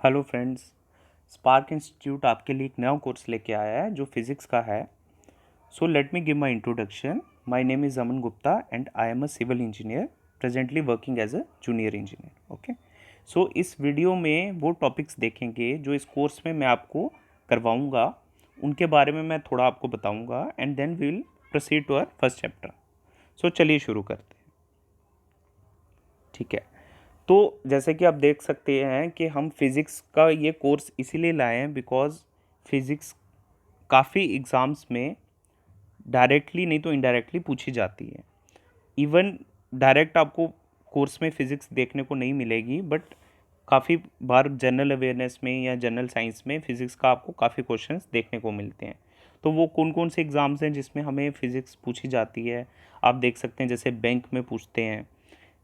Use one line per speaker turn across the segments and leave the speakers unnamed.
Hello friends. Spark institute आपके लिए एक नया कोर्स लेके आया है जो फिज़िक्स का है। So let me give my introduction. My name is Aman Gupta and I am a civil engineer presently working as a junior engineer. Okay. So इस वीडियो में वो टॉपिक्स देखेंगे जो इस कोर्स में मैं आपको करवाऊँगा, उनके बारे में मैं थोड़ा आपको बताऊँगा and then we will proceed to our first chapter. So चलिए शुरू करते हैं। ठीक है। तो जैसे कि आप देख सकते हैं कि हम फिज़िक्स का ये कोर्स इसीलिए लाए हैं बिकॉज़ फिज़िक्स काफ़ी एग्ज़ाम्स में डायरेक्टली नहीं तो इनडायरेक्टली पूछी जाती है। इवन डायरेक्ट आपको कोर्स में फ़िज़िक्स देखने को नहीं मिलेगी, बट काफ़ी बार जनरल अवेयरनेस में या जनरल साइंस में फ़िज़िक्स का आपको काफ़ी क्वेश्चंस देखने को मिलते हैं। तो वो कौन कौन से एग्ज़ाम्स हैं जिसमें हमें फ़िज़िक्स पूछी जाती है, आप देख सकते हैं। जैसे बैंक में पूछते हैं,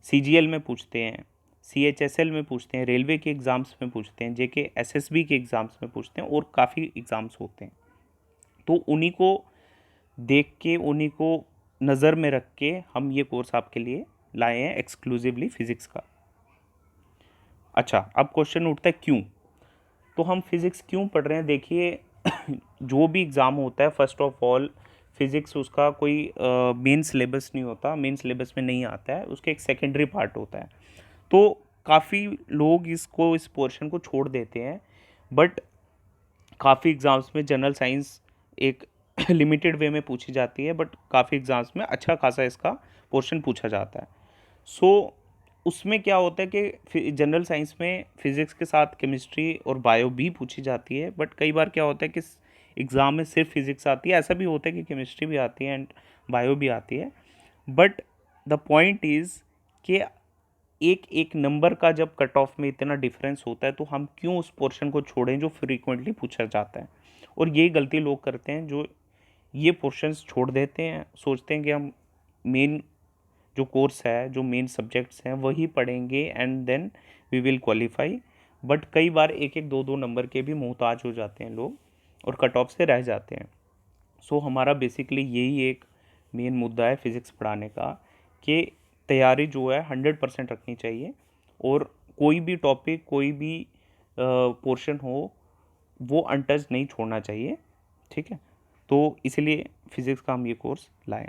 सीजीएल में पूछते हैं, सीएचएसएल में पूछते हैं, रेलवे के एग्ज़ाम्स में पूछते हैं, जेके एसएसबी के एग्ज़ाम्स में पूछते हैं और काफ़ी एग्ज़ाम्स होते हैं। तो उन्हीं को देख के, उन्हीं को नज़र में रख के हम ये कोर्स आपके लिए लाए हैं, एक्सक्लूसिवली फ़िज़िक्स का। अच्छा, अब क्वेश्चन उठता है क्यों? तो हम फिज़िक्स क्यों पढ़ रहे हैं? देखिए जो भी एग्ज़ाम होता है, फर्स्ट ऑफ ऑल फिज़िक्स उसका कोई मेन सिलेबस नहीं होता, मेन सिलेबस में नहीं आता है, उसके एक सेकेंडरी पार्ट होता है। तो काफ़ी लोग इस पोर्शन को छोड़ देते हैं, बट काफ़ी एग्ज़ाम्स में जनरल साइंस एक लिमिटेड वे में पूछी जाती है, बट काफ़ी एग्ज़ाम्स में अच्छा खासा इसका पोर्शन पूछा जाता है। सो उसमें क्या होता है कि जनरल साइंस में फिज़िक्स के साथ केमिस्ट्री और बायो भी पूछी जाती है, बट कई बार क्या होता है कि एग्ज़ाम में सिर्फ फिज़िक्स आती है। ऐसा भी होता है कि केमिस्ट्री भी आती है एंड बायो भी आती है, बट द पॉइंट इज़ कि एक एक नंबर का जब कट ऑफ में इतना डिफरेंस होता है तो हम क्यों उस पोर्शन को छोड़ें जो फ्रीक्वेंटली पूछा जाता है। और यही गलती लोग करते हैं जो ये पोर्शंस छोड़ देते हैं, सोचते हैं कि हम मेन जो कोर्स है, जो मेन सब्जेक्ट्स हैं वही पढ़ेंगे and then we will qualify. But कई बार एक एक दो दो नंबर के भी मोहताज हो जाते हैं लोग और कट ऑफ से रह जाते हैं। सो हमारा बेसिकली यही एक मेन मुद्दा है फिज़िक्स पढ़ाने का कि तैयारी जो है 100% रखनी चाहिए और कोई भी टॉपिक, कोई भी पोर्शन हो वो अनटच नहीं छोड़ना चाहिए। ठीक है। तो इसलिए फिज़िक्स का हम ये कोर्स लाएं।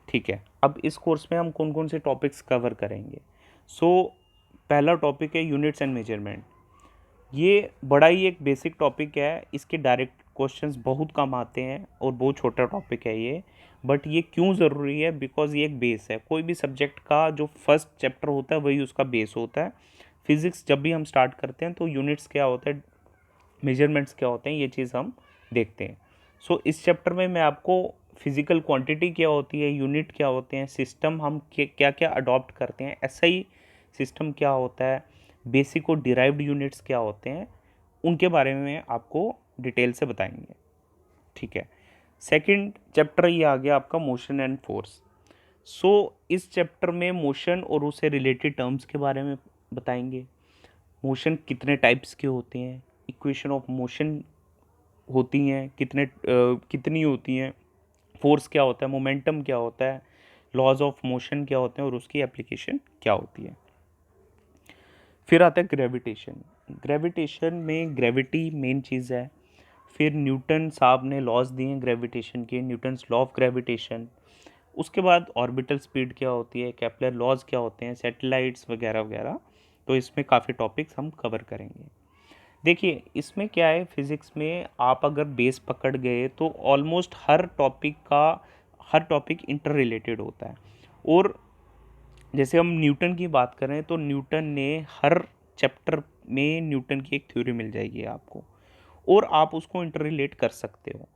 ठीक है। अब इस कोर्स में हम कौन कौन से टॉपिक्स कवर करेंगे? सो पहला टॉपिक है यूनिट्स एंड मेजरमेंट। ये बड़ा ही एक बेसिक टॉपिक है, इसके डायरेक्ट क्वेश्चंस बहुत कम आते हैं और बहुत छोटा टॉपिक है ये। बट ये क्यों ज़रूरी है? बिकॉज ये एक बेस है। कोई भी सब्जेक्ट का जो फर्स्ट चैप्टर होता है वही उसका बेस होता है। फिज़िक्स जब भी हम स्टार्ट करते हैं तो यूनिट्स क्या होता है, मेजरमेंट्स क्या होते हैं, ये चीज़ हम देखते हैं। सो इस चैप्टर में मैं आपको फिज़िकल क्वांटिटी क्या होती है, यूनिट क्या होते हैं, सिस्टम हम क्या क्या अडॉप्ट करते हैं, एसआई सिस्टम क्या होता है, बेसिक और डिराइव्ड यूनिट्स क्या होते हैं, उनके बारे में आपको डिटेल से बताएंगे। ठीक है। सेकंड चैप्टर ये आ गया आपका मोशन एंड फोर्स। सो इस चैप्टर में मोशन और उससे रिलेटेड टर्म्स के बारे में बताएंगे। मोशन कितने टाइप्स के होते हैं, इक्वेशन ऑफ मोशन होती हैं कितनी होती हैं, फोर्स क्या होता है, मोमेंटम क्या होता है, लॉज ऑफ मोशन क्या होते हैं और उसकी एप्लीकेशन क्या होती है। फिर आता है ग्रेविटेशन। ग्रेविटेशन में ग्रेविटी मेन चीज़ है। फिर न्यूटन साहब ने लॉज दिए हैं ग्रेविटेशन के, न्यूटन्स लॉ ऑफ ग्रेविटेशन। उसके बाद ऑर्बिटल स्पीड क्या होती है, केपलर लॉज क्या होते हैं, सैटेलाइट्स वगैरह वगैरह। तो इसमें काफ़ी टॉपिक्स हम कवर करेंगे। देखिए इसमें क्या है, फिज़िक्स में आप अगर बेस पकड़ गए तो ऑलमोस्ट हर टॉपिक इंटर रिलेटेड होता है। और जैसे हम न्यूटन की बात करें तो न्यूटन ने हर चैप्टर में न्यूटन की एक थ्योरी मिल जाएगी आपको और आप उसको इंटर रिलेट कर सकते हो।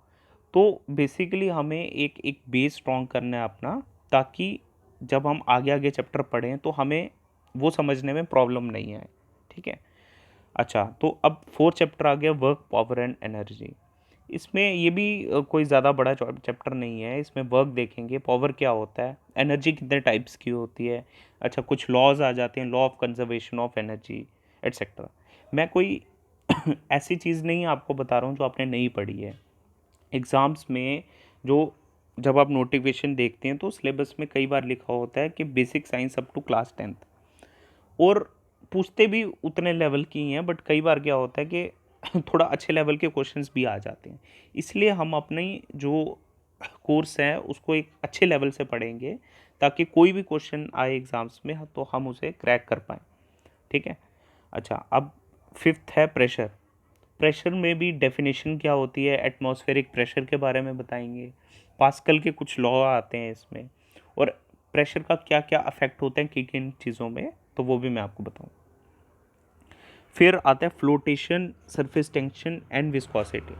तो बेसिकली हमें एक एक बेस स्ट्रॉन्ग करना है अपना, ताकि जब हम आगे आगे चैप्टर पढ़ें तो हमें वो समझने में प्रॉब्लम नहीं आए। ठीक है। अच्छा, तो अब फोर्थ चैप्टर आ गया वर्क, पावर एंड एनर्जी। इसमें ये भी कोई ज़्यादा बड़ा चैप्टर नहीं है। इसमें वर्क देखेंगे, पावर क्या होता है, एनर्जी कितने टाइप्स की होती है। अच्छा, कुछ लॉज आ जाते हैं, law of conservation of energy etcetera. मैं कोई ऐसी चीज़ नहीं आपको बता रहा हूँ जो आपने नहीं पढ़ी है। एग्ज़ाम्स में जो जब आप नोटिफिकेशन देखते हैं तो सिलेबस में कई बार लिखा होता है कि basic science up to class 10th। और पूछते भी उतने लेवल की ही हैं, बट कई बार क्या होता है कि थोड़ा अच्छे लेवल के क्वेश्चंस भी आ जाते हैं। इसलिए हम अपनी जो कोर्स है उसको एक अच्छे लेवल से पढ़ेंगे, ताकि कोई भी क्वेश्चन आए एग्ज़ाम्स में तो हम उसे क्रैक कर पाएँ। ठीक है। अच्छा, अब फिफ्थ है प्रेशर। प्रेशर में भी डेफिनेशन क्या होती है, एटमॉस्फेरिक प्रेशर के बारे में बताएंगे। पास्कल के कुछ लॉ आते हैं इसमें, और प्रेशर का क्या क्या अफेक्ट होता है किन किन चीज़ों में, तो वो भी मैं आपको बताऊँ। फिर आता है flotation, surface tension and viscosity.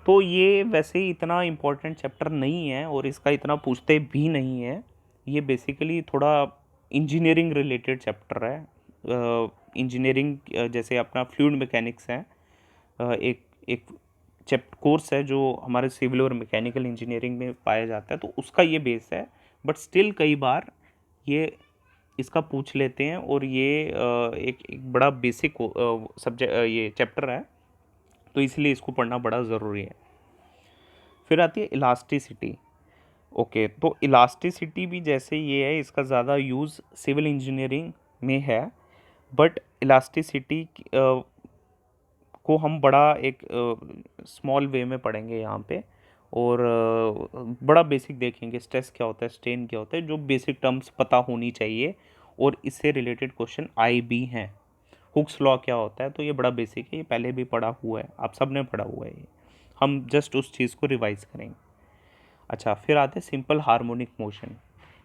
तो ये वैसे ही इतना इम्पोर्टेंट चैप्टर नहीं है और इसका इतना पूछते भी नहीं है। ये बेसिकली थोड़ा इंजीनियरिंग रिलेटेड चैप्टर है। इंजीनियरिंग जैसे अपना फ्लूइड मैकेनिक्स है, एक एक कोर्स है जो हमारे सिविल और मैकेनिकल इंजीनियरिंग में पाया जाता है, तो उसका ये बेस है। बट स्टिल कई बार ये इसका पूछ लेते हैं, और ये एक बड़ा बेसिक सब्जेक्ट ये चैप्टर है, तो इसलिए इसको पढ़ना बड़ा ज़रूरी है। फिर आती है इलास्टिसिटी। ओके, तो इलास्टिसिटी भी जैसे ये है, इसका ज़्यादा यूज़ सिविल इंजीनियरिंग में है, बट इलास्टिसिटी को हम बड़ा एक स्मॉल वे में पढ़ेंगे यहाँ पे, और बड़ा बेसिक देखेंगे, स्ट्रेस क्या होता है, स्ट्रेन क्या होता है, जो बेसिक टर्म्स पता होनी चाहिए, और इससे रिलेटेड क्वेश्चन आए भी हैं। हुक्स लॉ क्या होता है, तो ये बड़ा बेसिक है, ये पहले भी पढ़ा हुआ है, आप सब ने पढ़ा हुआ है ये, हम जस्ट उस चीज़ को रिवाइज करेंगे। अच्छा, फिर आते हैं सिंपल हार्मोनिक मोशन।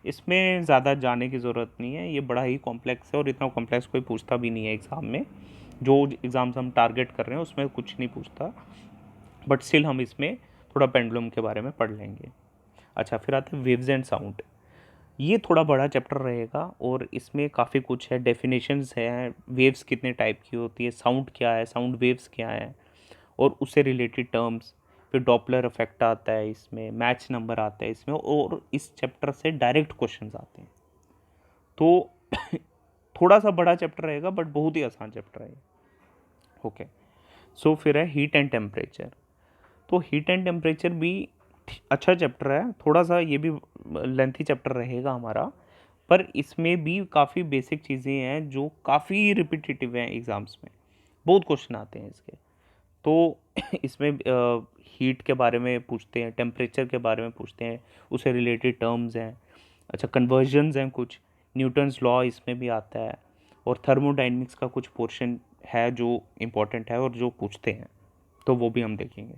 इसमें ज़्यादा जाने की ज़रूरत नहीं है, ये बड़ा ही कॉम्प्लेक्स है, और इतना कॉम्प्लेक्स कोई पूछता भी नहीं है एग्ज़ाम में। जो एग्ज़ाम्स हम टारगेट कर रहे हैं उसमें कुछ नहीं पूछता, बट स्टिल हम इसमें थोड़ा पेंडुलम के बारे में पढ़ लेंगे। अच्छा, फिर आते हैं वेव्स एंड साउंड। ये थोड़ा बड़ा चैप्टर रहेगा, और इसमें काफ़ी कुछ है, डेफिनेशंस हैं, वेव्स कितने टाइप की होती है, साउंड क्या है, साउंड वेव्स क्या है, और उससे रिलेटेड टर्म्स। फिर डॉपलर इफेक्ट आता है इसमें, मैच नंबर आता है इसमें, और इस चैप्टर से डायरेक्ट क्वेश्चंस आते हैं। तो थोड़ा सा बड़ा चैप्टर रहेगा, बट बहुत ही आसान चैप्टर है। ओके, सो फिर है हीट एंड टेम्परेचर। तो हीट एंड टेम्परेचर भी अच्छा चैप्टर है, थोड़ा सा ये भी लेंथी चैप्टर रहेगा हमारा, पर इसमें भी काफ़ी बेसिक चीज़ें हैं जो काफ़ी रिपीटेटिव हैं एग्ज़ाम्स में, बहुत क्वेश्चन आते हैं इसके। तो इसमें हीट के बारे में पूछते हैं, टेम्परेचर के बारे में पूछते हैं, उससे रिलेटेड टर्म्स हैं। अच्छा, कन्वर्जन्स हैं कुछ, न्यूटन्स लॉ इसमें भी आता है, और थर्मोडाइनमिक्स का कुछ पोर्शन है जो इम्पोर्टेंट है और जो पूछते हैं, तो वो भी हम देखेंगे।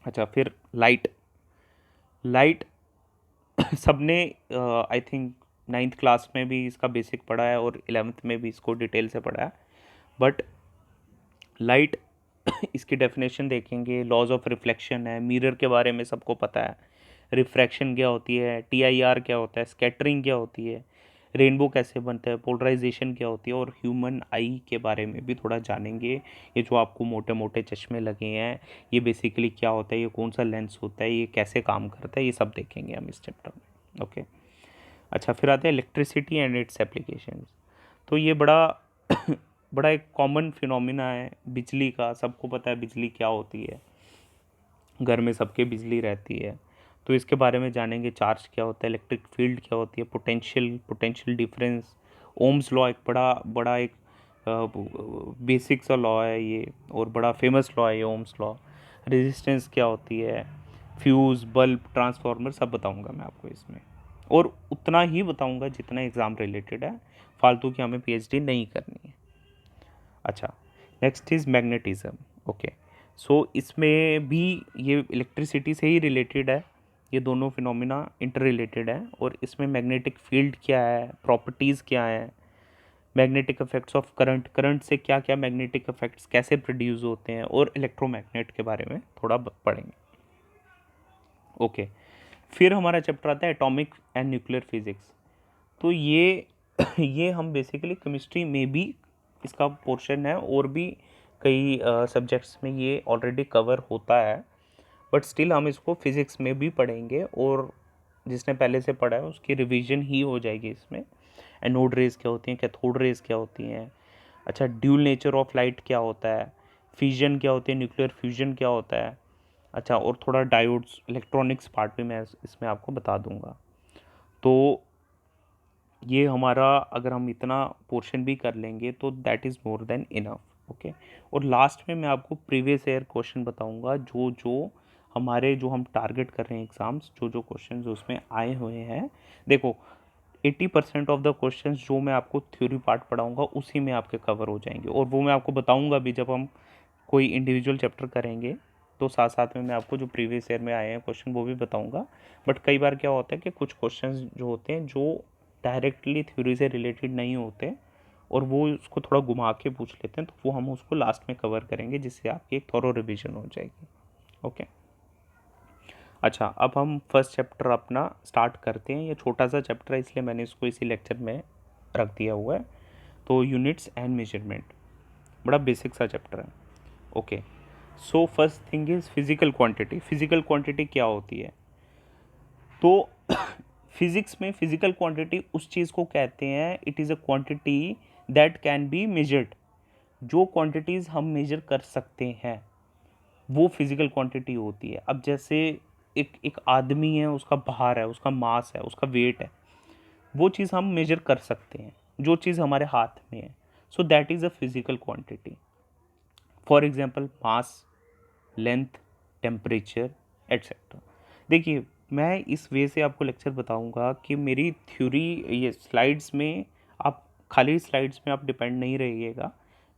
अच्छा, फिर लाइट। लाइट सबने आई थिंक नाइन्थ क्लास में भी इसका बेसिक पढ़ा है, और 11th में भी इसको डिटेल से पढ़ा है। बट लाइट इसकी डेफिनेशन देखेंगे, लॉज ऑफ रिफ्लेक्शन है, मिरर के बारे में सबको पता है, रिफ्रैक्शन क्या होती है, टीआईआर क्या होता है, स्कैटरिंग क्या होती है, रेनबो कैसे बनता है, पोलराइजेशन क्या होती है, और ह्यूमन आई के बारे में भी थोड़ा जानेंगे। ये जो आपको मोटे मोटे चश्मे लगे हैं, ये बेसिकली क्या होता है, ये कौन सा लेंस होता है, ये कैसे काम करता है, ये सब देखेंगे हम इस चैप्टर में। ओके। अच्छा, फिर आते हैं इलेक्ट्रिसिटी एंड इट्स एप्लीकेशंस। तो ये बड़ा बड़ा एक कॉमन फिनोमिना है बिजली का, सबको पता है बिजली क्या होती है, घर में सबके बिजली रहती है, तो इसके बारे में जानेंगे। चार्ज क्या होता है, इलेक्ट्रिक फील्ड क्या होती है, पोटेंशियल डिफरेंस, ओम्स लॉ एक बड़ा बड़ा एक बेसिक सा लॉ है ये, और बड़ा फेमस लॉ है ये ओम्स लॉ। रेजिस्टेंस क्या होती है, फ्यूज़, बल्ब, ट्रांसफार्मर, सब बताऊंगा मैं आपको इसमें, और उतना ही बताऊंगा जितना एग्ज़ाम रिलेटेड है, फालतू की हमें पीएचडी नहीं करनी है। अच्छा, नेक्स्ट इज़ मैग्नेटिज्म। ओके, सो इसमें भी ये इलेक्ट्रिसिटी से ही रिलेटेड है, ये दोनों फिनोमिना इंटर रिलेटेड है, और इसमें मैग्नेटिक फील्ड क्या है, प्रॉपर्टीज़ क्या है, magnetic effects of current, current से क्या क्या मैग्नेटिक इफेक्ट्स कैसे प्रोड्यूस होते हैं, और इलेक्ट्रोमैग्नेट के बारे में थोड़ा पढ़ेंगे। ओके, फिर हमारा चैप्टर आता है एटॉमिक एंड न्यूक्लियर फिजिक्स। तो ये ये हम बेसिकली केमिस्ट्री में भी इसका पोर्शन है, और भी कई सब्जेक्ट्स में ये ऑलरेडी कवर होता है, बट स्टिल हम इसको फिज़िक्स में भी पढ़ेंगे, और जिसने पहले से पढ़ा है उसकी रिवीजन ही हो जाएगी इसमें। एनोड रेज क्या होती हैं, कैथोड रेज क्या होती हैं, अच्छा ड्यूल नेचर ऑफ लाइट क्या होता है, फ्यूजन क्या होती है, न्यूक्लियर फ्यूजन क्या होता है, अच्छा, और थोड़ा डायोड्स, इलेक्ट्रॉनिक्स पार्ट भी मैं इसमें आपको बता दूंगा। तो ये हमारा अगर हम इतना पोर्शन भी कर लेंगे तो that is more than enough. Okay, और लास्ट में मैं आपको प्रीवियस ईयर क्वेश्चन बताऊंगा, जो जो हमारे जो हम टारगेट कर रहे हैं एग्ज़ाम्स, जो जो क्वेश्चन उसमें आए हुए हैं। देखो 80% ऑफ द क्वेश्चंस जो मैं आपको थ्योरी पार्ट पढ़ाऊंगा उसी में आपके कवर हो जाएंगे, और वो मैं आपको बताऊंगा भी जब हम कोई इंडिविजुअल चैप्टर करेंगे, तो साथ साथ में मैं आपको जो प्रीवियस ईयर में आए हैं क्वेश्चन वो भी बताऊंगा। बट कई बार क्या होता है कि कुछ क्वेश्चंस जो होते हैं जो डायरेक्टली थ्योरी से रिलेटेड नहीं होते, और वो उसको थोड़ा घुमा के पूछ लेते हैं, तो वो हम उसको लास्ट में कवर करेंगे, जिससे आपकी एक थॉरो रिविजन हो जाएगी। ओके, अच्छा, अब हम फर्स्ट चैप्टर अपना स्टार्ट करते हैं। ये छोटा सा चैप्टर है इसलिए मैंने इसको इसी लेक्चर में रख दिया हुआ है। तो यूनिट्स एंड मेजरमेंट, बड़ा बेसिक सा चैप्टर है। Okay, so first thing is physical quantity. Physical quantity क्या होती है? तो फिजिक्स में फिजिकल क्वांटिटी उस चीज़ को कहते हैं, it is a quantity that can be measured. जो क्वांटिटीज़ हम मेजर कर सकते हैं वो फिजिकल क्वांटिटी होती है। अब जैसे एक एक आदमी है, उसका भार है, उसका मास है, उसका वेट है, वो चीज़ हम मेजर कर सकते हैं, जो चीज़ हमारे हाथ में है। So that is a physical quantity. For example mass, length, temperature, etcetera. देखिए, मैं इस वे से आपको लेक्चर बताऊंगा कि मेरी थ्योरी ये स्लाइड्स में, आप खाली स्लाइड्स में आप डिपेंड नहीं रहिएगा।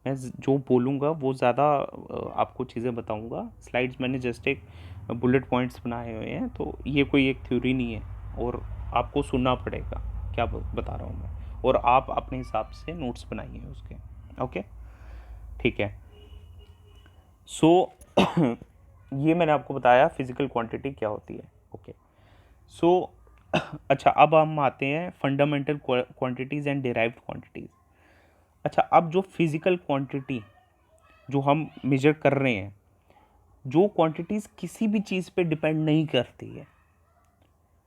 मैं जो बोलूँगा वो ज़्यादा आपको चीज़ें बताऊंगा। स्लाइड्स मैंने जस्ट एक बुलेट पॉइंट्स बनाए हुए हैं, तो ये कोई एक थ्योरी नहीं है, और आपको सुनना पड़ेगा क्या बता रहा हूँ मैं, और आप अपने हिसाब से नोट्स बनाइए उसके। ओके, ठीक है। सो ये मैंने आपको बताया फिजिकल क्वांटिटी क्या होती है। ओके, सो अच्छा, अब हम आते हैं fundamental quantities and derived quantities. अच्छा, अब जो फिजिकल क्वांटिटी जो हम मेजर कर रहे हैं, जो क्वांटिटीज़ किसी भी चीज़ पे डिपेंड नहीं करती है,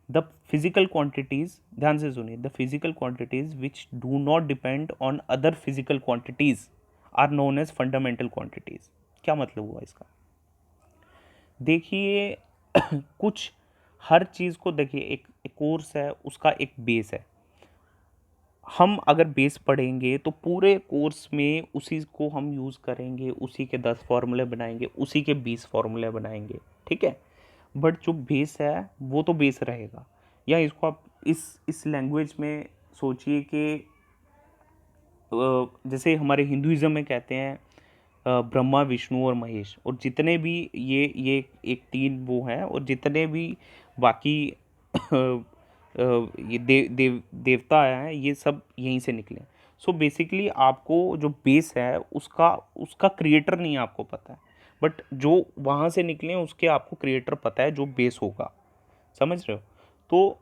द फिजिकल क्वांटिटीज़, ध्यान से सुनिए, the physical quantities which do not depend on other physical quantities are known as fundamental quantities. क्या मतलब हुआ इसका? देखिए कुछ, हर चीज़ को देखिए, एक कोर्स है, उसका एक बेस है। हम अगर बेस पढ़ेंगे तो पूरे कोर्स में उसी को हम यूज़ करेंगे, उसी के 10 फार्मूले बनाएंगे, उसी के 20 फार्मूले बनाएंगे, ठीक है। बट जो बेस है वो तो बेस रहेगा। या इसको आप इस लैंग्वेज में सोचिए कि जैसे हमारे हिंदुइज्म में कहते हैं ब्रह्मा, विष्णु और महेश, और जितने भी ये एक तीन वो हैं, और जितने भी बाकी ये देवता हैं, ये सब यहीं से निकले। सो बेसिकली आपको जो बेस है उसका उसका क्रिएटर नहीं आपको पता है, बट जो वहाँ से निकले हैं उसके आपको क्रिएटर पता है, जो बेस होगा। समझ रहे हो? तो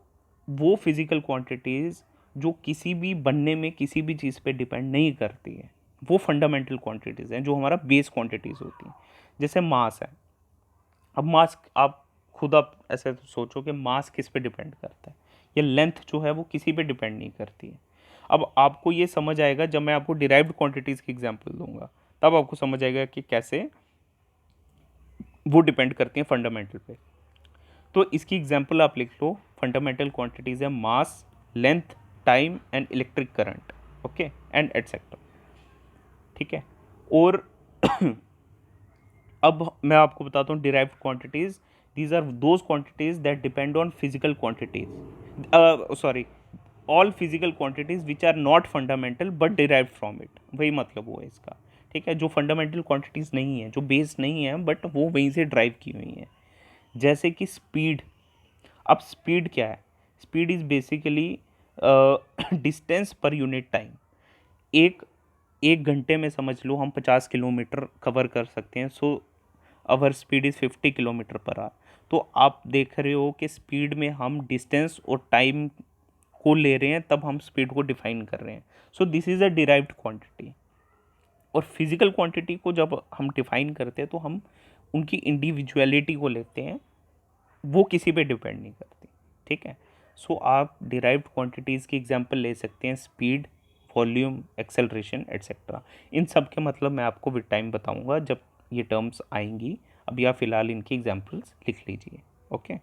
वो फिजिकल क्वांटिटीज़ जो किसी भी बनने में किसी भी चीज़ पे डिपेंड नहीं करती है, वो फंडामेंटल क्वांटिटीज़ हैं, जो हमारा बेस क्वांटिटीज़ होती हैं। जैसे मास है। अब मास, आप खुद आप ऐसे तो सोचो कि मास किस पे डिपेंड करता है, या लेंथ जो है वो किसी पे डिपेंड नहीं करती है। अब आपको ये समझ आएगा जब मैं आपको डिराइव्ड क्वांटिटीज़ की एग्जांपल दूंगा, तब आपको समझ आएगा कि कैसे वो डिपेंड करती हैं फंडामेंटल पे। तो इसकी एग्जांपल आप लिख लो, फंडामेंटल क्वांटिटीज़ है mass, length, time and electric current. Okay, and etcetera, ठीक है। और अब मैं आपको बताता हूँ derived quantities. These are those quantities that depend on physical quantities, sorry, all physical quantities which are not fundamental but derived from it. वही मतलब हुआ इसका, ठीक है। जो फंडामेंटल क्वांटिटीज़ नहीं है, जो बेस नहीं है, बट वो वहीं से ड्राइव की हुई हैं। जैसे कि स्पीड। अब स्पीड क्या है? Speed is basically distance per unit time. एक एक घंटे में समझ लो हम 50 किलोमीटर कवर कर सकते हैं, so our speed is 50 kilometre per hour. तो आप देख रहे हो कि स्पीड में हम डिस्टेंस और टाइम को ले रहे हैं, तब हम स्पीड को डिफाइन कर रहे हैं। So this is a derived quantity. और फिजिकल क्वांटिटी को जब हम डिफाइन करते हैं तो हम उनकी इंडिविजुअलिटी को लेते हैं, वो किसी पे डिपेंड नहीं करती, ठीक है। सो आप डिराइव्ड क्वांटिटीज़ की एग्जांपल ले सकते हैं, स्पीड, वॉल्यूम, एक्सेलरेशन, एट्सेट्रा। इन सब के मतलब मैं आपको विद टाइम बताऊंगा जब ये टर्म्स आएंगी। अभी आप फिलहाल इनकी एग्जांपल्स लिख लीजिए। ओके,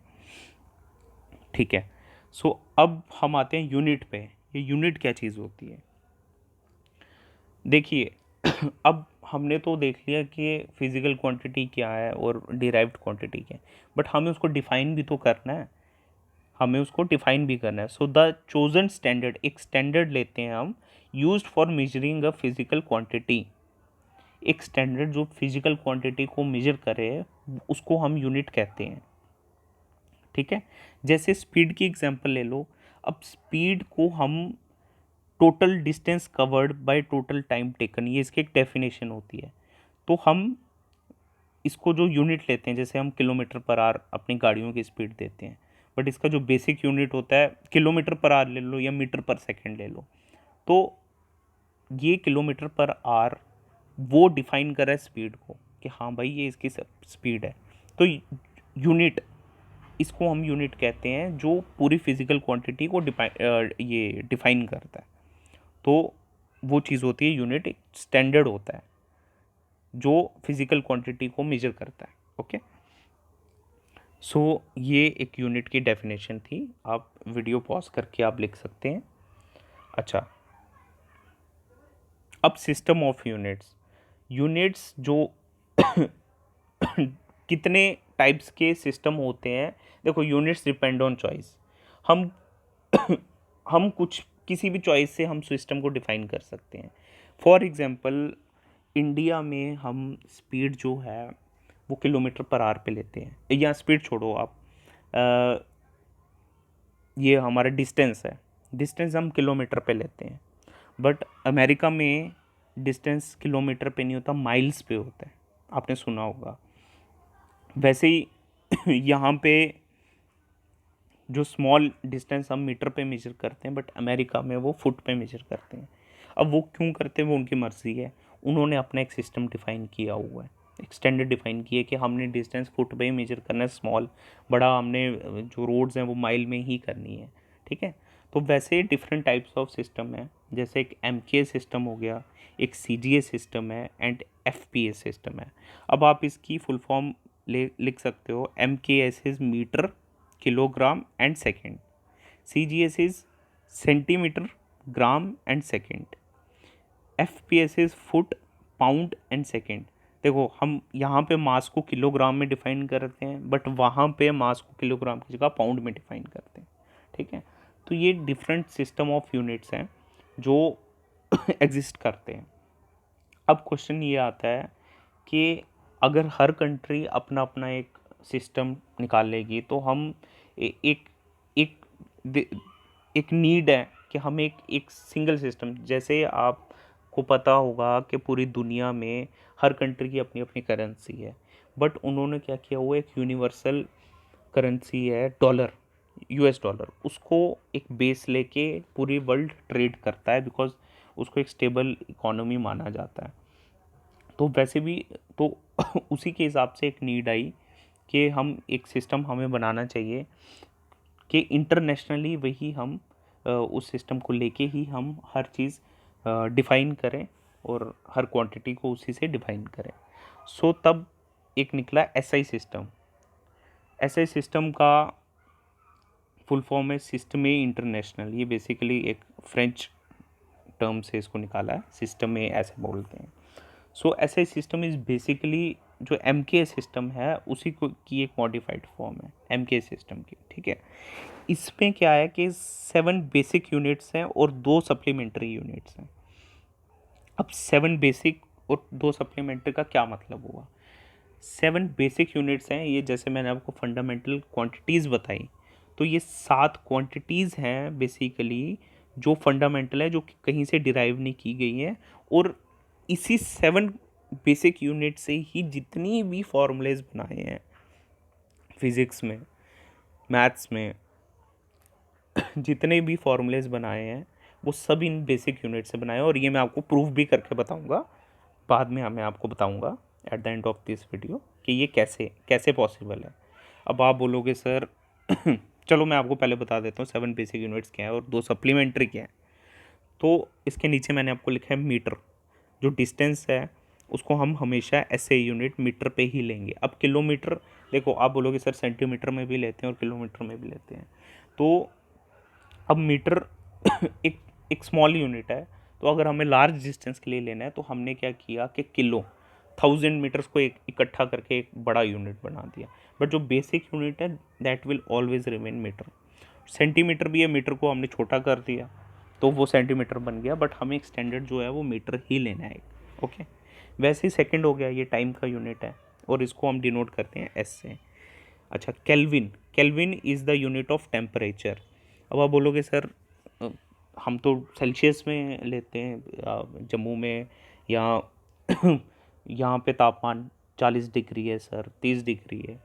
ठीक है। सो अब हम आते हैं यूनिट पे। ये यूनिट क्या चीज़ होती है। देखिए अब हमने तो देख लिया कि फिजिकल क्वांटिटी क्या है और डिराइव्ड क्वांटिटी क्या है, बट हमें उसको डिफाइन भी तो करना है, हमें उसको डिफाइन भी करना है। सो द चोजन स्टैंडर्ड, एक स्टैंडर्ड लेते हैं हम, used for measuring a physical quantity. एक स्टैंडर्ड जो फिजिकल क्वांटिटी को मेजर करे उसको हम यूनिट कहते हैं, ठीक है। जैसे स्पीड की एग्जांपल ले लो। अब स्पीड को हम total distance covered by total time taken, ये इसकी एक डेफिनेशन होती है। तो हम इसको जो यूनिट लेते हैं, जैसे हम किलोमीटर पर आवर अपनी गाड़ियों की स्पीड देते हैं, बट इसका जो बेसिक यूनिट होता है किलोमीटर पर आवर ले लो या मीटर पर सेकंड ले लो, तो ये किलोमीटर पर आवर वो डिफाइन कर रहा है स्पीड को कि हाँ भाई ये इसकी स्पीड है। तो यूनिट, इसको हम यूनिट कहते हैं जो पूरी फिजिकल क्वांटिटी को ये डिफाइन करता है। तो वो चीज़ होती है यूनिट, एक स्टैंडर्ड होता है जो फिजिकल क्वांटिटी को मेजर करता है। ओके, सो ये एक यूनिट की डेफिनेशन थी, आप वीडियो पॉज करके आप लिख सकते हैं। अच्छा, अब सिस्टम ऑफ यूनिट्स। यूनिट्स जो कितने टाइप्स के सिस्टम होते हैं। देखो यूनिट्स डिपेंड ऑन चॉइस। हम हम कुछ किसी भी चॉइस से हम सिस्टम को डिफाइन कर सकते हैं। फॉर एग्जांपल इंडिया में हम स्पीड जो है वो किलोमीटर पर आवर पे लेते हैं, या स्पीड छोड़ो आप, ये हमारा डिस्टेंस है, डिस्टेंस हम किलोमीटर पे लेते हैं। बट अमेरिका में डिस्टेंस किलोमीटर पे नहीं होता, माइल्स पे होता है, आपने सुना होगा। वैसे ही यहाँ पे जो स्मॉल डिस्टेंस हम मीटर पे मेजर करते हैं, बट अमेरिका में वो फुट पे मेजर करते हैं। अब वो क्यों करते हैं वो उनकी मर्ज़ी है, उन्होंने अपना एक सिस्टम डिफ़ाइन किया हुआ है, एक स्टैंडर्ड डिफ़ाइन किया है कि हमने डिस्टेंस फुट पे ही मेजर करना है, स्मॉल बड़ा हमने जो रोड्स हैं वो माइल में ही करनी है, ठीक है। तो वैसे डिफरेंट टाइप्स ऑफ सिस्टम है, जैसे एक MK सिस्टम हो गया, एक CGA सिस्टम है एंड FPS सिस्टम है। अब आप इसकी फुल फॉर्म लिख सकते हो। MKS is metre, kilogram and second. CGS is centimetre, gram and second. FPS is foot, pound and second. देखो हम यहाँ पे मास को किलोग्राम में डिफाइन करते हैं, बट वहाँ पे मास को किलोग्राम की जगह पाउंड में डिफाइन करते हैं, ठीक है। तो ये डिफरेंट सिस्टम ऑफ यूनिट्स हैं जो एग्जिस्ट करते हैं। अब क्वेश्चन ये आता है कि अगर हर कंट्री अपना अपना एक सिस्टम निकाल लेगी तो हम एक एक एक नीड है कि हम एक सिंगल सिस्टम, जैसे आपको पता होगा कि पूरी दुनिया में हर कंट्री की अपनी अपनी करेंसी है, बट उन्होंने क्या किया हुआ, एक यूनिवर्सल करेंसी है डॉलर, US डॉलर, उसको एक बेस लेके पूरी वर्ल्ड ट्रेड करता है, बिकॉज उसको एक स्टेबल इकोनॉमी माना जाता है। तो वैसे भी तो उसी के हिसाब से एक नीड आई कि हम एक सिस्टम हमें बनाना चाहिए कि इंटरनेशनली वही हम उस सिस्टम को लेके ही हम हर चीज़ डिफ़ाइन करें और हर क्वांटिटी को उसी से डिफ़ाइन करें। सो तब एक निकला SI सिस्टम। SI सिस्टम का फुल फॉर्म है सिस्टम इंटरनेशनल। ये बेसिकली एक फ्रेंच टर्म से इसको निकाला है, सिस्टम में ऐसे बोलते हैं। सो SI सिस्टम इज़ बेसिकली जो MK सिस्टम है उसी को की एक मॉडिफाइड फॉर्म है MK सिस्टम की, ठीक है। इसमें क्या है कि 7 बेसिक यूनिट्स हैं और 2 सप्लीमेंट्री यूनिट्स हैं। अब 7 बेसिक और 2 सप्लीमेंट्री का क्या मतलब हुआ। 7 बेसिक यूनिट्स हैं, ये जैसे मैंने आपको फंडामेंटल क्वांटिटीज़ बताई, तो ये 7 क्वांटिटीज़ हैं बेसिकली जो फंडामेंटल है, जो कहीं से डिराइव नहीं की गई हैं, और इसी 7 बेसिक यूनिट से ही जितनी भी फॉर्मूलेज बनाए हैं फिज़िक्स में, मैथ्स में, जितने भी फॉर्मूलेज बनाए हैं वो सब इन बेसिक यूनिट से बनाए हैं, और ये मैं आपको प्रूफ भी करके बताऊंगा बाद में, मैं आपको बताऊंगा at the end of this video कि ये कैसे कैसे पॉसिबल है। अब आप बोलोगे सर चलो मैं आपको पहले बता देता हूँ 7 बेसिक यूनिट्स क्या है और 2 सप्लीमेंट्री क्या है। तो इसके नीचे मैंने आपको लिखा है मीटर। जो डिस्टेंस है उसको हम हमेशा SI यूनिट मीटर पे ही लेंगे। अब किलोमीटर, देखो आप बोलोगे सर सेंटीमीटर में भी लेते हैं और किलोमीटर में भी लेते हैं, तो अब मीटर एक एक स्मॉल यूनिट है, तो अगर हमें लार्ज डिस्टेंस के लिए लेना है तो हमने क्या किया कि किलो 1000 मीटर्स को एक इकट्ठा करके एक बड़ा यूनिट बना दिया। बट जो बेसिक यूनिट है that will always remain metre. Centimetre भी है, मीटर को हमने छोटा कर दिया तो वो सेंटीमीटर बन गया, बट हमें एक स्टैंडर्ड जो है वो मीटर ही लेना है। ओके, वैसे ही सेकंड हो गया, ये टाइम का यूनिट है और इसको हम डिनोट करते हैं एस से। अच्छा, kelvin, kelvin is the unit of temperature. अब आप बोलोगे सर हम तो सेल्सियस में लेते हैं जम्मू में, या यहाँ पे तापमान 40 डिग्री है सर, 30 डिग्री है।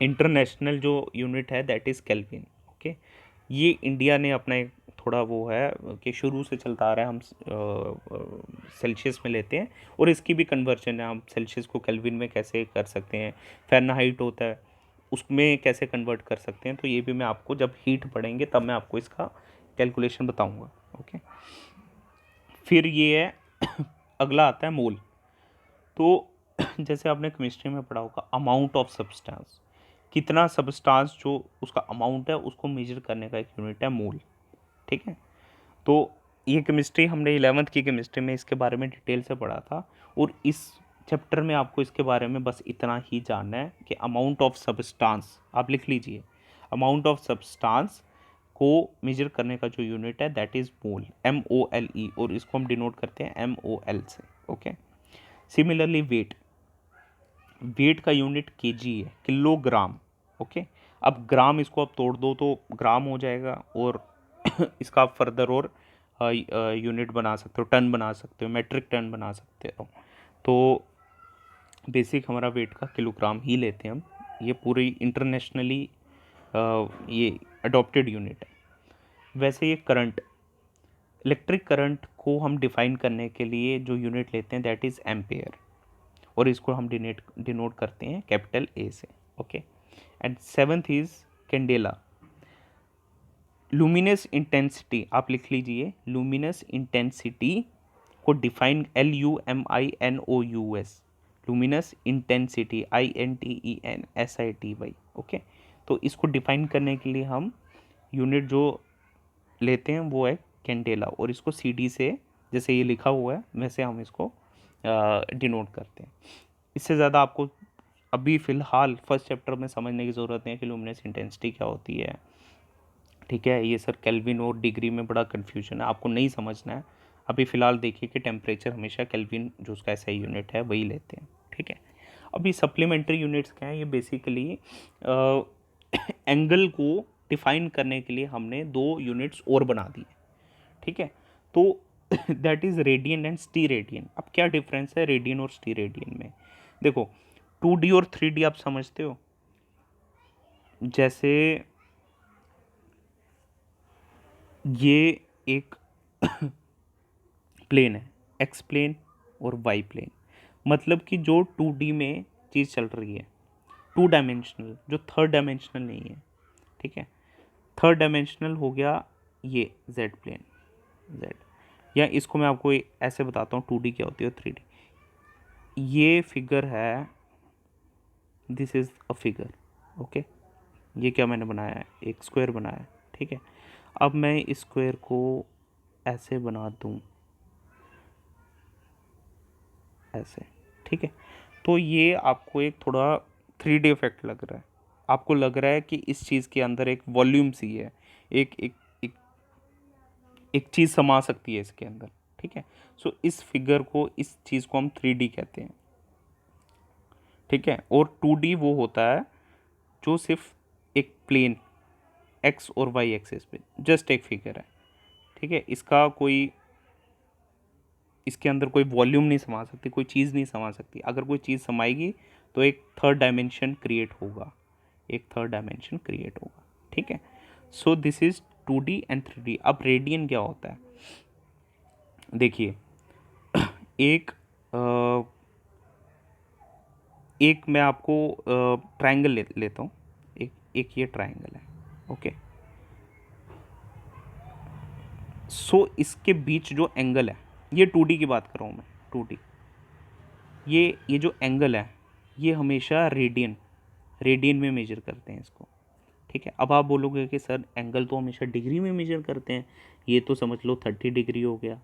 इंटरनेशनल जो यूनिट है दैट इज़ केल्विन। ओके, ये इंडिया ने अपना एक थोड़ा वो है कि शुरू से चलता आ रहा है, हम सेल्सियस में लेते हैं और इसकी भी कन्वर्जन है, हम सेल्सियस को केल्विन में कैसे कर सकते हैं, फ़ारेनहाइट होता है उसमें कैसे कन्वर्ट कर सकते हैं, तो ये भी मैं आपको जब हीट पढ़ेंगे तब मैं आपको इसका कैलकुलेशन बताऊंगा। ओके, फिर ये है अगला आता है मोल। तो जैसे आपने केमिस्ट्री में पढ़ा होगा अमाउंट ऑफ सब्सटेंस, कितना सब्सटेंस जो उसका अमाउंट है उसको मेजर करने का एक यूनिट है मोल। ठीक है, तो ये केमिस्ट्री हमने 11वीं की केमिस्ट्री में इसके बारे में डिटेल से पढ़ा था, और इस चैप्टर में आपको इसके बारे में बस इतना ही जानना है कि अमाउंट ऑफ सब्सटेंस, आप लिख लीजिए, अमाउंट ऑफ सब्सटेंस को मेजर करने का जो यूनिट है दैट इज़ मोल, MOLE, और इसको हम डिनोट करते हैं MOL से। ओके, सिमिलरली वेट, वेट का यूनिट केजी है, किलोग्राम। ओके, अब ग्राम इसको आप तोड़ दो तो ग्राम हो जाएगा, और इसका आप फर्दर और यूनिट बना सकते हो, टन बना सकते हो, मेट्रिक टन बना सकते हो। तो बेसिक हमारा वेट का किलोग्राम ही लेते हैं हम, ये पूरी इंटरनेशनली ये अडॉप्टेड यूनिट है। वैसे ये करंट, इलेक्ट्रिक करंट को हम डिफाइन करने के लिए जो यूनिट लेते हैं दैट इज़ एम्पेयर, और इसको हम डिनोट करते हैं कैपिटल ए से। Okay, and seventh is candela. Luminous intensity आप लिख लीजिए, लुमिनस इंटेंसिटी को define LUMINOUS, luminous intensity INTENSITY। Okay, तो इसको डिफाइन करने के लिए हम यूनिट जो लेते हैं वो है कैंडेला, और इसको CD से, जैसे ये लिखा हुआ है वैसे हम इसको डिनोट करते हैं। इससे ज़्यादा आपको अभी फ़िलहाल फर्स्ट चैप्टर में समझने की ज़रूरत नहीं है कि लुमिनस इंटेंसिटी क्या होती है। ठीक है, ये सर केल्विन और डिग्री में बड़ा कन्फ्यूजन है, आपको नहीं समझना है। अभी फ़िलहाल देखिए कि टेम्परेचर हमेशा केल्विन जो उसका ऐसा यूनिट है वही लेते हैं। ठीक है, अभी सप्लीमेंट्री यूनिट्स क्या हैं, ये बेसिकली एंगल को डिफाइन करने के लिए हमने 2 यूनिट्स और बना दिए। ठीक है, तो दैट इज़ रेडियन एंड स्टी रेडियन। अब क्या डिफरेंस है रेडियन और स्टी रेडियन में? देखो 2D और 3D आप समझते हो, जैसे ये एक प्लेन है, एक्स प्लेन और वाई प्लेन, मतलब कि जो 2D में चीज़ चल रही है, 2 डायमेंशनल, जो 3rd डायमेंशनल नहीं है। ठीक है, 3rd डायमेंशनल हो गया ये जेड प्लेन, जेड, या इसको मैं आपको ऐसे बताता हूँ 2D क्या होती है 3D। ये फिगर है, this is a figure. Okay, ये क्या मैंने बनाया है, एक स्क्वायर बनाया है। ठीक है, अब मैं इस स्क्वायर को ऐसे बना दूँ, ऐसे। ठीक है, तो ये आपको एक थोड़ा 3D इफेक्ट लग रहा है, आपको लग रहा है कि इस चीज़ के अंदर एक वॉल्यूम सी है, एक एक एक एक चीज़ समा सकती है इसके अंदर। ठीक है, सो इस फिगर को, इस चीज़ को हम 3D कहते हैं। ठीक है, और 2D वो होता है जो सिर्फ एक प्लेन एक्स और वाई एक्सिस पे जस्ट एक फिगर है। ठीक है, इसका कोई, इसके अंदर कोई वॉल्यूम नहीं समा सकती, कोई चीज़ नहीं समा सकती। अगर कोई चीज़ समाएगी तो एक 3rd डायमेंशन क्रिएट होगा, एक 3rd डायमेंशन क्रिएट होगा। ठीक है, so this is 2D and 3D। अब रेडियन क्या होता है, देखिए एक एक मैं आपको ट्रायंगल लेता हूँ, एक ये ट्रायंगल है। ओके, सो इसके बीच जो एंगल है, ये 2D की बात कर रहा हूँ मैं, 2D, ये जो एंगल है ये हमेशा रेडियन, रेडियन में मेजर करते हैं इसको। ठीक है। अब आप बोलोगे कि सर एंगल तो हमेशा डिग्री में मेजर करते हैं, ये तो समझ लो 30 डिग्री हो गया।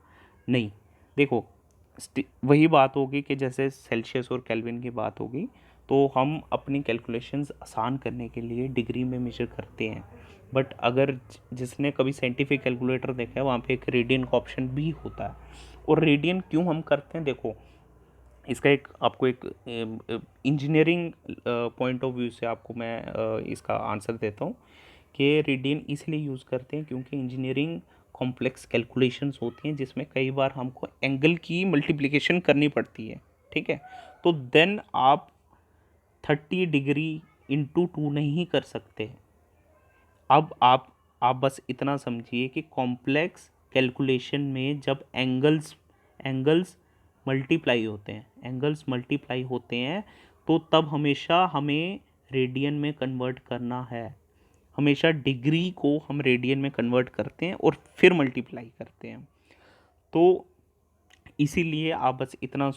नहीं, देखो वही बात होगी कि जैसे सेल्सियस और केल्विन की बात होगी, तो हम अपनी कैलकुलेशंस आसान करने के लिए डिग्री में मेजर करते हैं। बट अगर जिसने कभी साइंटिफिक कैलकुलेटर देखा है, वहाँ पे एक रेडियन का ऑप्शन भी होता है। और रेडियन क्यों हम करते हैं, देखो इसका एक आपको एक इंजीनियरिंग पॉइंट ऑफ व्यू से आपको मैं इसका आंसर देता हूँ कि रेडियन इसलिए यूज़ करते हैं क्योंकि इंजीनियरिंग कॉम्प्लेक्स कैलकुलेशंस होती हैं जिसमें कई बार हमको एंगल की मल्टीप्लिकेशन करनी पड़ती है। ठीक है, तो देन आप 30 डिग्री इंटू 2 नहीं कर सकते। अब आप बस इतना समझिए कि कॉम्प्लेक्स कैलकुलेशन में जब एंगल्स मल्टीप्लाई होते हैं तो तब हमेशा हमें रेडियन में कन्वर्ट करना है। हमेशा डिग्री को हम रेडियन में कन्वर्ट करते हैं और फिर मल्टीप्लाई करते हैं। तो इसीलिए आप बस इतना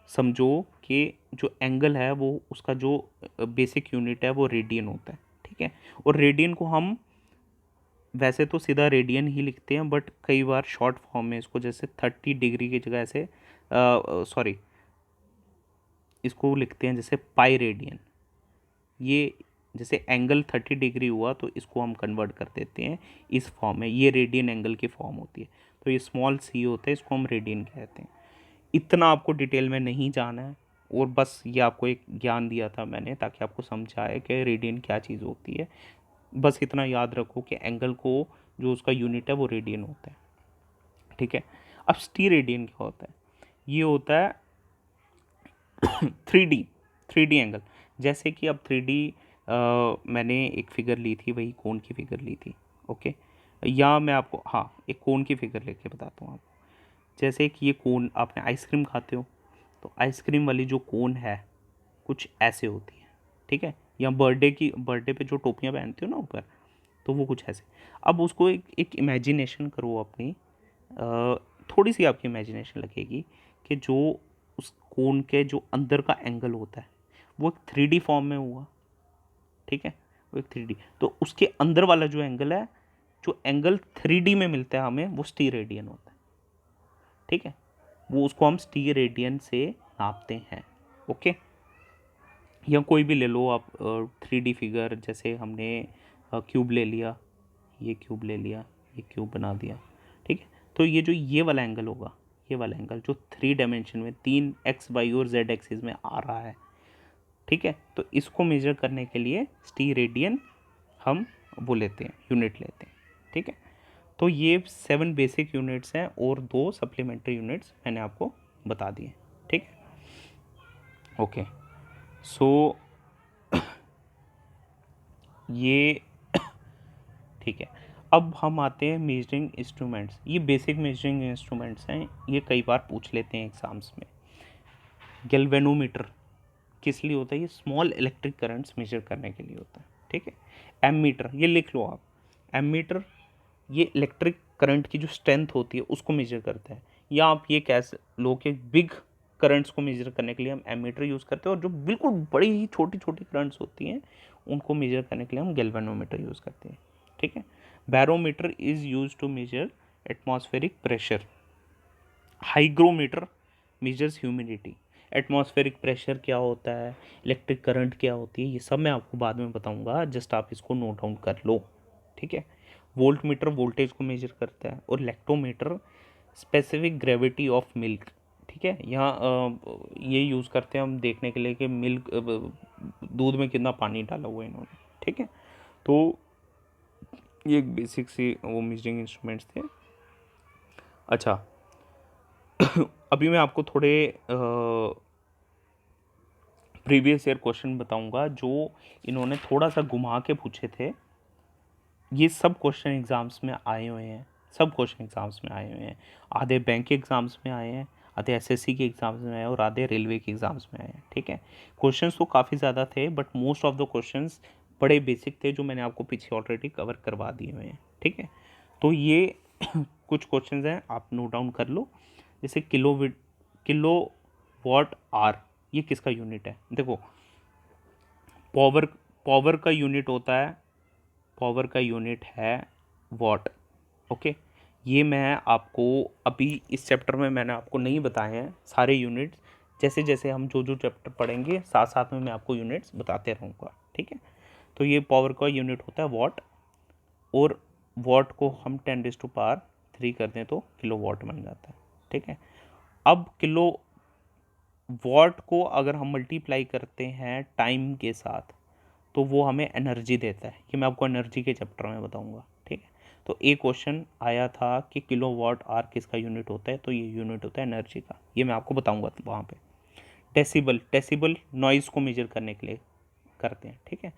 समझो कि जो एंगल है वो उसका जो बेसिक यूनिट है वो रेडियन होता है। ठीक है, और रेडियन को हम वैसे तो सीधा रेडियन ही लिखते हैं, बट कई बार शॉर्ट फॉर्म में इसको जैसे 30 डिग्री की जगह से सॉरी इसको लिखते हैं जैसे पाई रेडियन। ये जैसे एंगल 30 डिग्री हुआ तो इसको हम कन्वर्ट कर देते हैं इस फॉर्म में, ये रेडियन एंगल की फॉर्म होती है। तो ये स्मॉल सी होता है, इसको हम रेडियन कहते हैं। इतना आपको डिटेल में नहीं जाना है, और बस ये आपको एक ज्ञान दिया था मैंने ताकि आपको समझ आए कि रेडियन क्या चीज़ होती है। बस इतना याद रखो कि एंगल को जो उसका यूनिट है वो रेडियन होता है। ठीक है, अब स्टी रेडियन क्या होता है, ये होता है 3D एंगल। जैसे कि अब 3D मैंने एक फिगर ली थी, वही कोन की फिगर ली थी। ओके, या मैं आपको हाँ एक कोन की फिगर लेके बताता हूँ आपको। जैसे कि ये कोन, आपने आइसक्रीम खाते हो तो आइसक्रीम वाली जो कोन है कुछ ऐसे होती है। ठीक है, या बर्थडे पे जो टोपियाँ पहनते हो ना ऊपर, तो वो कुछ ऐसे। अब उसको एक इमेजिनेशन करो अपनी, थोड़ी सी आपकी इमेजिनेशन लगेगी कि जो उस कोन के जो अंदर का एंगल होता है वो एक 3D फॉर्म में हुआ। ठीक है, वो एक 3D, तो उसके अंदर वाला जो एंगल है, जो एंगल 3D में मिलता है हमें, वो स्टी रेडियन होता है। ठीक है, वो उसको हम स्टी रेडियन से नापते हैं। ओके, या कोई भी ले लो आप 3D फिगर, जैसे हमने क्यूब ले लिया, ये क्यूब ले लिया, ये क्यूब बना दिया। ठीक है, तो ये जो ये वाला एंगल होगा, ये वाला एंगल जो 3 डायमेंशन में 3 एक्स वाई और जेड एक्सिस में आ रहा है। ठीक है, तो इसको मेजर करने के लिए स्टी रेडियन हम वो लेते हैं, यूनिट लेते हैं। ठीक है, तो ये 7 बेसिक यूनिट्स हैं और 2 सप्लीमेंट्री यूनिट्स मैंने आपको बता दिए। ठीक है, ओके, सो ये ठीक है। अब हम आते हैं मेजरिंग इंस्ट्रूमेंट्स। ये बेसिक मेजरिंग इंस्ट्रूमेंट्स हैं, ये कई बार पूछ लेते हैं एग्जाम्स में। गैल्वेनोमीटर किस लिए होता है, ये स्मॉल इलेक्ट्रिक करंट्स मेजर करने के लिए होता है। ठीक है, एमीटर ये लिख लो आप, एमीटर ये इलेक्ट्रिक करंट की जो स्ट्रेंथ होती है उसको मेजर करता है। या आप ये कह लो कि बिग करंट्स को मेजर करने के लिए हम एमीटर यूज़ करते हैं, और जो बिल्कुल बड़ी ही छोटी छोटी करंट्स होती हैं उनको मेजर करने के लिए हम गैल्वेनोमीटर यूज़ करते हैं। ठीक है, barometer is use to measure atmospheric pressure. Hygrometer measures humidity. Atmospheric pressure क्या होता है, इलेक्ट्रिक करंट क्या होती है, ये सब मैं आपको बाद में बताऊंगा, जस्ट आप इसको नोट डाउन कर लो। ठीक है, वोल्ट मीटर वोल्टेज को मेजर करता है, और lactometer specific gravity of milk. ठीक है, यहाँ ये यूज़ करते हैं हम देखने के लिए कि मिल्क दूध में कितना पानी डाला हुआ है इन्होंने। ठीक है, तो ये एक बेसिक सी वो मेजरिंग इंस्ट्रूमेंट्स थे। अच्छा, अभी मैं आपको थोड़े प्रीवियस ईयर क्वेश्चन बताऊंगा जो इन्होंने थोड़ा सा घुमा के पूछे थे। ये सब क्वेश्चन एग्जाम्स में आए हुए हैं, सब क्वेश्चन एग्जाम्स में आए हुए हैं। आधे बैंक के एग्जाम्स में आए हैं, आधे एसएससी के एग्जाम्स में आए और आधे रेलवे के एग्जाम्स में आए हैं। ठीक है, क्वेश्चंस तो काफ़ी ज़्यादा थे, but most of the questions बड़े बेसिक थे जो मैंने आपको पीछे ऑलरेडी कवर करवा दिए हुए हैं। ठीक है, तो ये कुछ क्वेश्चंस हैं, आप नोट डाउन कर लो। जैसे किलो वॉट आर, ये किसका यूनिट है। देखो, पावर पावर का यूनिट होता है पावर का यूनिट है वॉट। ओके, ये मैं आपको अभी इस चैप्टर में मैंने आपको नहीं बताए हैं सारे यूनिट्स। जैसे जैसे हम जो जो चैप्टर पढ़ेंगे साथ साथ में मैं आपको यूनिट्स बताते रहूँगा, ठीक है। तो ये पावर का यूनिट होता है वॉट, और वॉट को हम 10⁻³ कर दें तो किलो वॉट बन जाता है, ठीक है। अब किलो वॉट को अगर हम मल्टीप्लाई करते हैं टाइम के साथ तो वो हमें एनर्जी देता है। ये मैं आपको एनर्जी के चैप्टर में बताऊंगा, ठीक है। तो एक क्वेश्चन आया था कि किलो वॉट आर किसका यूनिट होता है, तो ये यूनिट होता है एनर्जी का, ये मैं आपको बताऊंगा वहाँ पे। डेसिबल, डेसिबल नॉइज़ को मेजर करने के लिए करते हैं, ठीक है।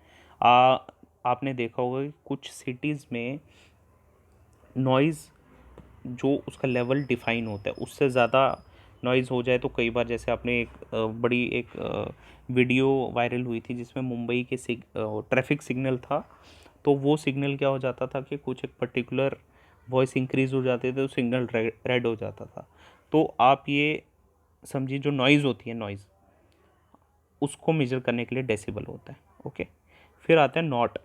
आपने देखा होगा कि कुछ सिटीज़ में नॉइज़ जो उसका लेवल डिफाइन होता है उससे ज़्यादा नॉइज़ हो जाए तो कई बार, जैसे आपने एक बड़ी एक वीडियो वायरल हुई थी जिसमें मुंबई के ट्रैफिक सिग्नल था, तो वो सिग्नल क्या हो जाता था कि कुछ एक पर्टिकुलर वॉइस इंक्रीज़ हो जाते थे तो सिग्नल रेड हो जाता था। तो आप ये समझिए जो नॉइज़ होती है, नॉइज़ उसको मेजर करने के लिए डेसिबल होता है। ओके, फिर आता है नॉट।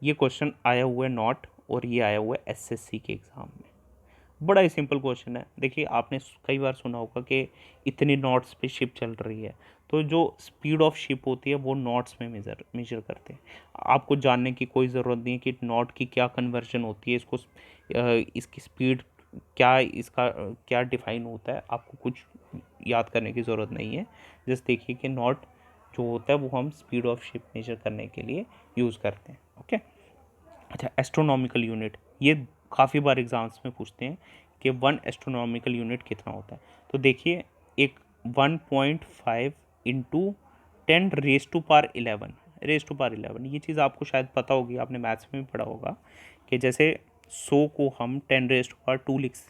ये क्वेश्चन आया हुआ है नॉट, और ये आया हुआ है एसएससी के एग्ज़ाम में। बड़ा ही सिंपल क्वेश्चन है। देखिए, आपने कई बार सुना होगा कि इतनी नॉट्स पे शिप चल रही है, तो जो स्पीड ऑफ शिप होती है वो नॉट्स में मेजर करते हैं। आपको जानने की कोई ज़रूरत नहीं है कि नॉट की क्या कन्वर्जन होती है, इसको इसकी स्पीड क्या, इसका क्या डिफाइन होता है, आपको कुछ याद करने की ज़रूरत नहीं है। जस्ट देखिए कि नॉट जो होता है वो हम स्पीड ऑफ शिप मेजर करने के लिए यूज़ करते हैं। ओके, अच्छा, एस्ट्रोनॉमिकल यूनिट, ये काफ़ी बार एग्ज़ाम्स में पूछते हैं कि 1 एस्ट्रोनॉमिकल यूनिट कितना होता है। तो देखिए, एक 1.5 इंटू 10⁻11 ये चीज़ आपको शायद पता होगी, आपने मैथ्स में भी पढ़ा होगा कि जैसे 100 को हम 10⁻²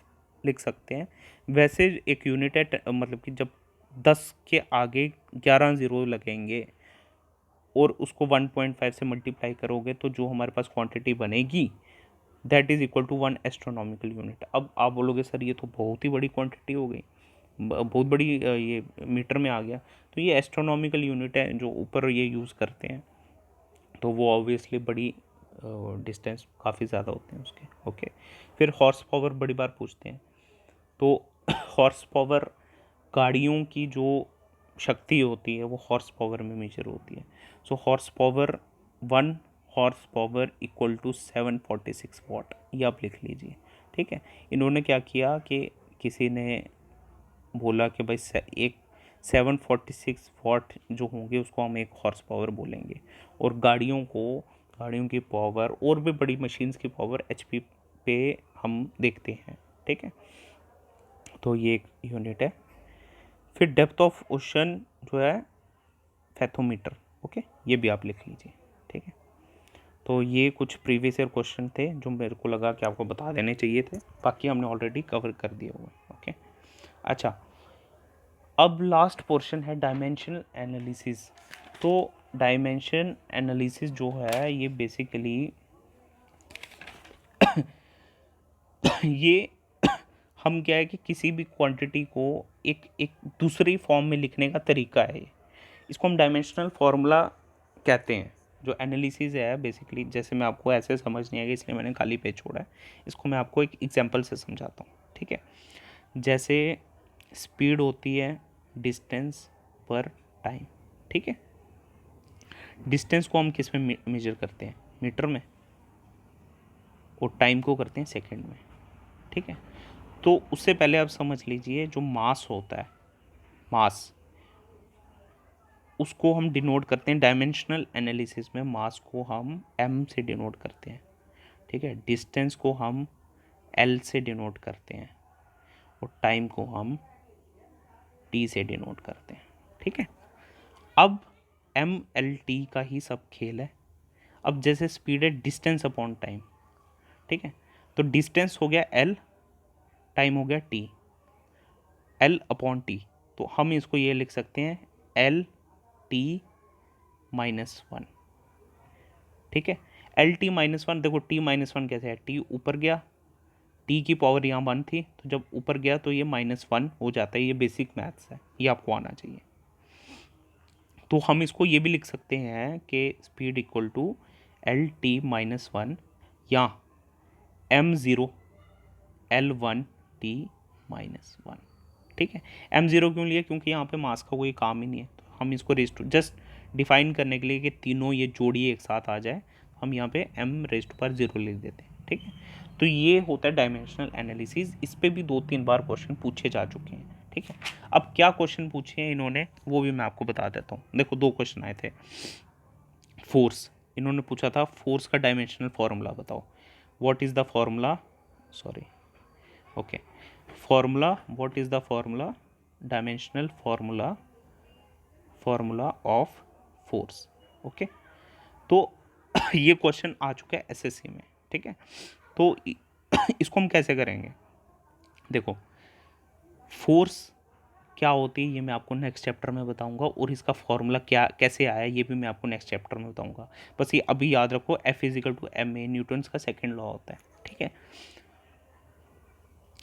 लिख सकते हैं, वैसे एक यूनिट है मतलब कि जब 10 के आगे 11 ज़ीरो लगेंगे और उसको 1.5 से मल्टीप्लाई करोगे तो जो हमारे पास क्वांटिटी बनेगी that is equal to 1 astronomical unit. अब आप बोलोगे सर ये तो बहुत ही बड़ी क्वांटिटी हो गई, बहुत बड़ी ये मीटर में आ गया। तो ये एस्ट्रोनॉमिकल यूनिट है जो ऊपर ये यूज़ करते हैं, तो वो ऑब्वियसली बड़ी डिस्टेंस काफ़ी ज़्यादा होते हैं उसके। ओके, फिर हॉर्स पावर बड़ी बार पूछते हैं, तो हॉर्स पावर गाड़ियों की जो शक्ति होती है वो हॉर्स पावर में मेजर होती है। So horse power 1 horse power equal to 746 watt, ये आप लिख लीजिए, ठीक है। इन्होंने क्या किया कि किसी ने बोला कि भाई एक 746 वाट जो होंगे उसको हम एक हॉर्स पावर बोलेंगे, और गाड़ियों की पावर और भी बड़ी मशीन्स की पावर एचपी पे हम देखते हैं, ठीक है। तो ये एक यूनिट है। फिर डेप्थ ऑफ ओशन जो है फैथोमीटर, ओके, ये भी आप लिख लीजिए, ठीक है। तो ये कुछ प्रीवियस ईयर क्वेश्चन थे जो मेरे को लगा कि आपको बता देने चाहिए थे, बाकी हमने ऑलरेडी कवर कर दिया हुआ है। ओके, अच्छा, अब लास्ट पोर्शन है डायमेंशनल एनालिसिस। तो डायमेंशन एनालिसिस जो है ये बेसिकली ये हम क्या है कि किसी भी क्वांटिटी को एक एक दूसरी फॉर्म में लिखने का तरीका है। इसको हम डायमेंशनल फार्मूला कहते हैं। जो एनालिसिस है बेसिकली, जैसे मैं आपको ऐसे समझ नहीं आएगा इसलिए मैंने खाली पेज छोड़ा है, इसको मैं आपको एक एग्जांपल से समझाता हूँ, ठीक है। जैसे स्पीड होती है डिस्टेंस पर टाइम, ठीक है। डिस्टेंस को हम किस में मेजर करते हैं, मीटर में, और टाइम को करते हैं सेकंड में, ठीक है। तो उससे पहले आप समझ लीजिए जो मास होता है, मास, उसको हम डिनोट करते हैं डायमेंशनल एनालिसिस में, मास को हम m से डिनोट करते हैं, ठीक है। डिस्टेंस को हम l से डिनोट करते हैं, और टाइम को हम t से डिनोट करते हैं, ठीक है। अब m/l/t का ही सब खेल है। अब जैसे स्पीड है डिस्टेंस अपॉन टाइम, ठीक है। तो डिस्टेंस हो गया l, टाइम हो गया t, l/t। तो हम इसको ये लिख सकते हैं l/t-1, ठीक है। l/t-1, देखो t-1 कैसे है, t ऊपर गया, t की पावर यहाँ 1 थी, तो जब ऊपर गया तो ये -1 हो जाता है। ये बेसिक मैथ्स है, ये आपको आना चाहिए। तो हम इसको ये भी लिख सकते हैं कि स्पीड इक्वल टू LT-1 या M0 L1T-1। ठीक है, M0 क्यों लिया? क्योंकि यहाँ पे मास का कोई काम ही नहीं है, तो हम इसको रेज टू जस्ट डिफाइन करने के लिए कि तीनों ये जोड़ी एक साथ आ जाए, हम यहाँ पे m⁻0 लिख देते हैं। ठीक है, तो ये होता है डायमेंशनल एनालिसिस। इस पे भी 2-3 बार क्वेश्चन पूछे जा चुके हैं। ठीक है, अब क्या क्वेश्चन पूछे हैं इन्होंने वो भी मैं आपको बता देता हूँ। देखो 2 क्वेश्चन आए थे। फोर्स, इन्होंने पूछा था फोर्स का डायमेंशनल फॉर्मूला बताओ। What is the formula, sorry, okay, formula, what is the formula, dimensional formula of force. Okay, तो ये क्वेश्चन आ चुका है एसएससी में। ठीक है, तो इसको हम कैसे करेंगे? देखो, फोर्स क्या होती है ये मैं आपको नेक्स्ट चैप्टर में बताऊंगा, और इसका फॉर्मूला क्या कैसे आया ये भी मैं आपको नेक्स्ट चैप्टर में बताऊंगा। बस ये अभी याद रखो, F=ma, न्यूटन्स का सेकंड लॉ होता है। ठीक है,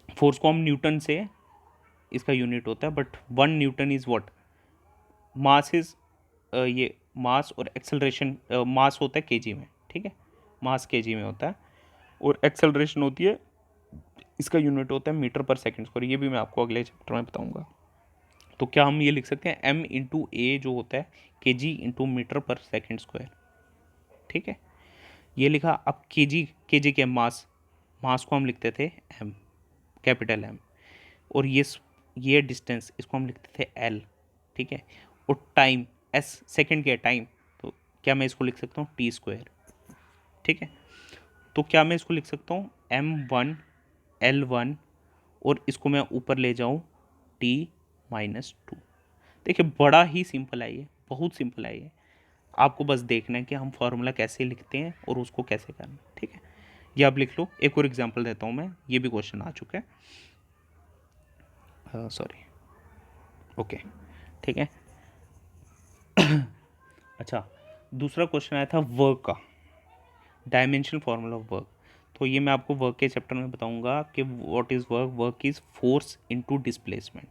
फोर्स को हम न्यूटन से, इसका यूनिट होता है, but 1 Newton is what, mass is, ये मास और एक्सेलरेशन, मास होता है केजी में। ठीक है, मास केजी में होता है, और एक्सेलरेशन होती है, इसका यूनिट होता है मीटर पर सेकंड स्क्वायर। ये भी मैं आपको अगले चैप्टर में बताऊंगा। तो क्या हम ये लिख सकते हैं m/a जो होता है kg/मीटर पर सेकंड स्क्वायर। ठीक है, ये लिखा। अब केजी के मास को हम लिखते थे m, कैपिटल M, और ये डिस्टेंस इसको हम लिखते थे L। ठीक है, और टाइम S, सेकंड के टाइम, तो क्या मैं इसको लिख सकता हूँ t²। ठीक है, तो क्या मैं इसको लिख सकता हूँ m1 L1, और इसको मैं ऊपर ले जाऊँ t-2। देखिए बड़ा ही सिंपल है ये, बहुत सिंपल है ये। आपको बस देखना है कि हम फॉर्मूला कैसे लिखते हैं और उसको कैसे करना है। ठीक है, ये आप लिख लो। एक और एग्जांपल देता हूँ मैं, ये भी क्वेश्चन आ चुका है, सॉरी, ओके, ठीक है। अच्छा, दूसरा क्वेश्चन आया था वर्क का, डायमेंशनल फॉर्मूला ऑफ वर्क। तो ये मैं आपको वर्क के चैप्टर में बताऊंगा कि what is work. Work is force into displacement.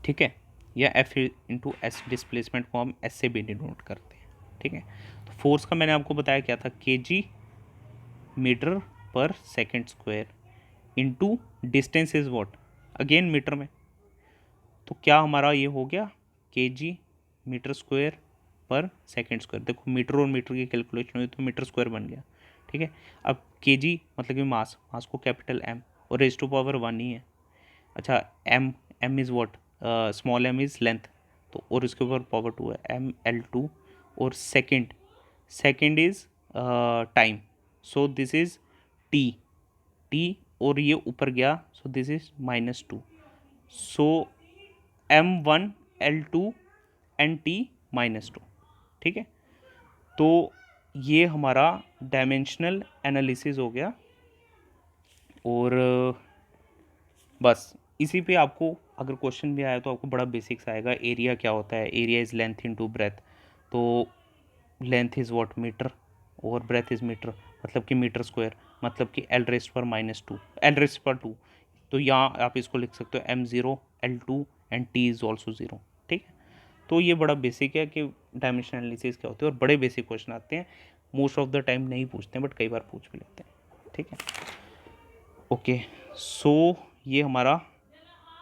ठीक है, या F/s, डिस्प्लेसमेंट को हम S से भी डिनोट करते हैं। ठीक है, तो फोर्स का मैंने आपको बताया क्या था, kg/s² into distance is what, again metre में। तो क्या हमारा ये हो गया kg/m²/s²। देखो मीटर और मीटर की कैलकुलेशन हुई तो मीटर स्क्वायर बन गया। ठीक है, अब kg मतलब कि मास को कैपिटल M, और रेज़ टू पावर 1 ही है। अच्छा, m is what, small m is length, तो और इसके ऊपर पावर 2 है, mL2, और second is time, so this is t, और ये ऊपर गया, so this is -2, so m1 L2 and t-2। ठीक है, तो ये हमारा डायमेंशनल एनालिसिस हो गया। और बस इसी पे आपको अगर क्वेश्चन भी आया तो आपको बड़ा बेसिक्स आएगा। एरिया क्या होता है, area is length into breadth, तो लेंथ इज़ व्हाट, मीटर, और ब्रेथ इज़ मीटर, मतलब कि मीटर स्क्वायर, मतलब कि L⁻², तो यहाँ आप इसको लिख सकते हो m0 L2 and t is also 0। ठीक है, तो ये बड़ा बेसिक है कि डायमेंशन एनालिसिस क्या होती है, और बड़े बेसिक क्वेश्चन आते हैं। मोस्ट ऑफ द टाइम नहीं पूछते हैं, बट कई बार पूछ भी लेते हैं। ठीक है, ओके, सो ये हमारा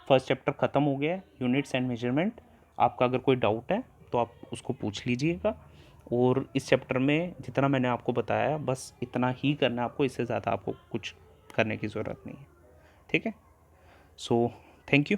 फर्स्ट चैप्टर ख़त्म हो गया है, यूनिट्स एंड मेजरमेंट। आपका अगर कोई डाउट है तो आप उसको पूछ लीजिएगा, और इस चैप्टर में जितना मैंने आपको बताया बस इतना ही करना है आपको, इससे ज़्यादा आपको कुछ करने की ज़रूरत नहीं है। ठीक है, सो थैंक यू।